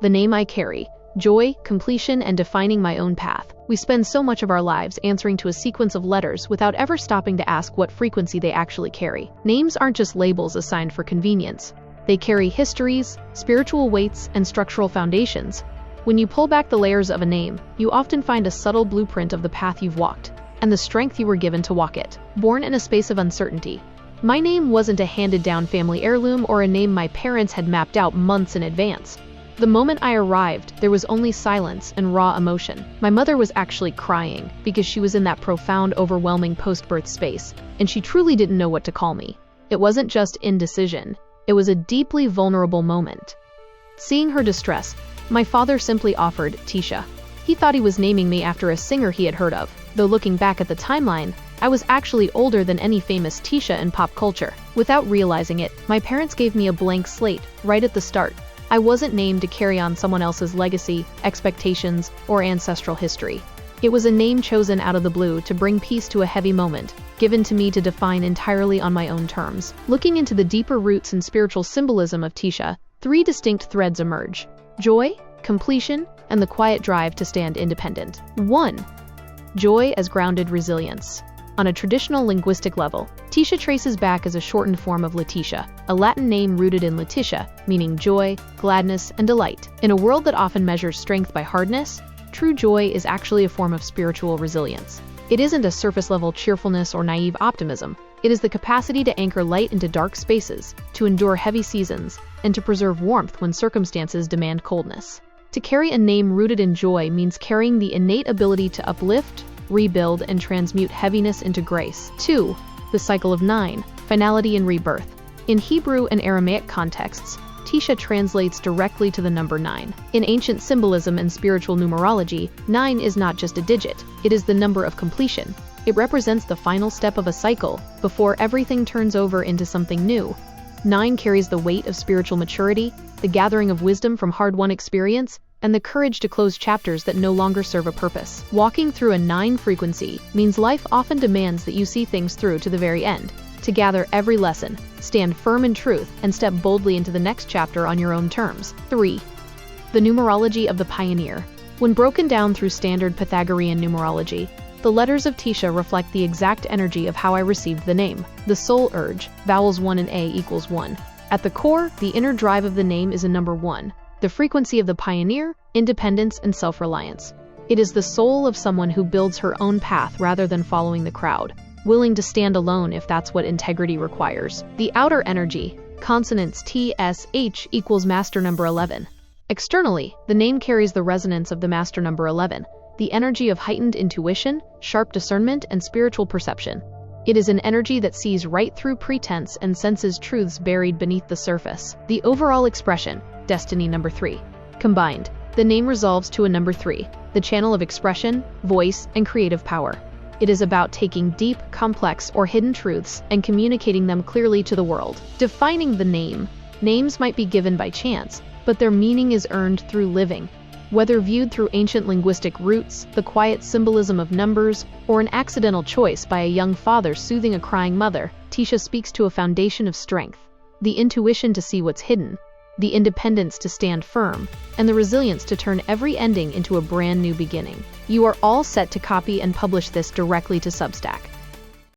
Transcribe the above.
the name I carry, joy, completion, and defining my own path. We spend so much of our lives answering to a sequence of letters without ever stopping to ask what frequency they actually carry. Names aren't just labels assigned for convenience. They carry histories, spiritual weights, and structural foundations. When you pull back the layers of a name, you often find a subtle blueprint of the path you've walked, and the strength you were given to walk it. Born in a space of uncertainty, my name wasn't a handed-down family heirloom or a name my parents had mapped out months in advance. The moment I arrived, there was only silence and raw emotion. My mother was actually crying because she was in that profound, overwhelming post-birth space, and she truly didn't know what to call me. It wasn't just indecision. It was a deeply vulnerable moment. Seeing her distress, my father simply offered Tisha. He thought he was naming me after a singer he had heard of, though looking back at the timeline, I was actually older than any famous Tisha in pop culture. Without realizing it, my parents gave me a blank slate right at the start. I wasn't named to carry on someone else's legacy, expectations, or ancestral history. It was a name chosen out of the blue to bring peace to a heavy moment, given to me to define entirely on my own terms. Looking into the deeper roots and spiritual symbolism of Tisha, 3 distinct threads emerge: joy, completion, and the quiet drive to stand independent. 1. Joy as grounded resilience. On a traditional linguistic level, Tisha traces back as a shortened form of Letitia, a Latin name rooted in Letitia, meaning joy, gladness, and delight. In a world that often measures strength by hardness, true joy is actually a form of spiritual resilience. It isn't a surface-level cheerfulness or naive optimism. It is the capacity to anchor light into dark spaces, to endure heavy seasons, and to preserve warmth when circumstances demand coldness. To carry a name rooted in joy means carrying the innate ability to uplift, rebuild, and transmute heaviness into grace. 2. The cycle of 9, finality and rebirth. In Hebrew and Aramaic contexts, Tisha translates directly to the number 9. In ancient symbolism and spiritual numerology, 9 is not just a digit, it is the number of completion. It represents the final step of a cycle, before everything turns over into something new. 9 carries the weight of spiritual maturity, the gathering of wisdom from hard-won experience, and the courage to close chapters that no longer serve a purpose. Walking through a 9 frequency means life often demands that you see things through to the very end, to gather every lesson, stand firm in truth, and step boldly into the next chapter on your own terms. 3. The numerology of the pioneer. When broken down through standard Pythagorean numerology, the letters of Tisha reflect the exact energy of how I received the name. The soul urge, vowels 1 and A equals 1. At the core, the inner drive of the name is a number 1. The frequency of the pioneer, independence, and self-reliance. It is the soul of someone who builds her own path rather than following the crowd, willing to stand alone if that's what integrity requires. The outer energy, consonants T, S, H equals master number 11. Externally, the name carries the resonance of the master number 11, the energy of heightened intuition, sharp discernment, and spiritual perception. It is an energy that sees right through pretense and senses truths buried beneath the surface. The overall expression, destiny number 3. Combined, the name resolves to a number 3, the channel of expression, voice, and creative power. It is about taking deep, complex, or hidden truths and communicating them clearly to the world. Defining the name. Names might be given by chance, but their meaning is earned through living. Whether viewed through ancient linguistic roots, the quiet symbolism of numbers, or an accidental choice by a young father soothing a crying mother, Tisha speaks to a foundation of strength, the intuition to see what's hidden, the independence to stand firm, and the resilience to turn every ending into a brand new beginning. You are all set to copy and publish this directly to Substack.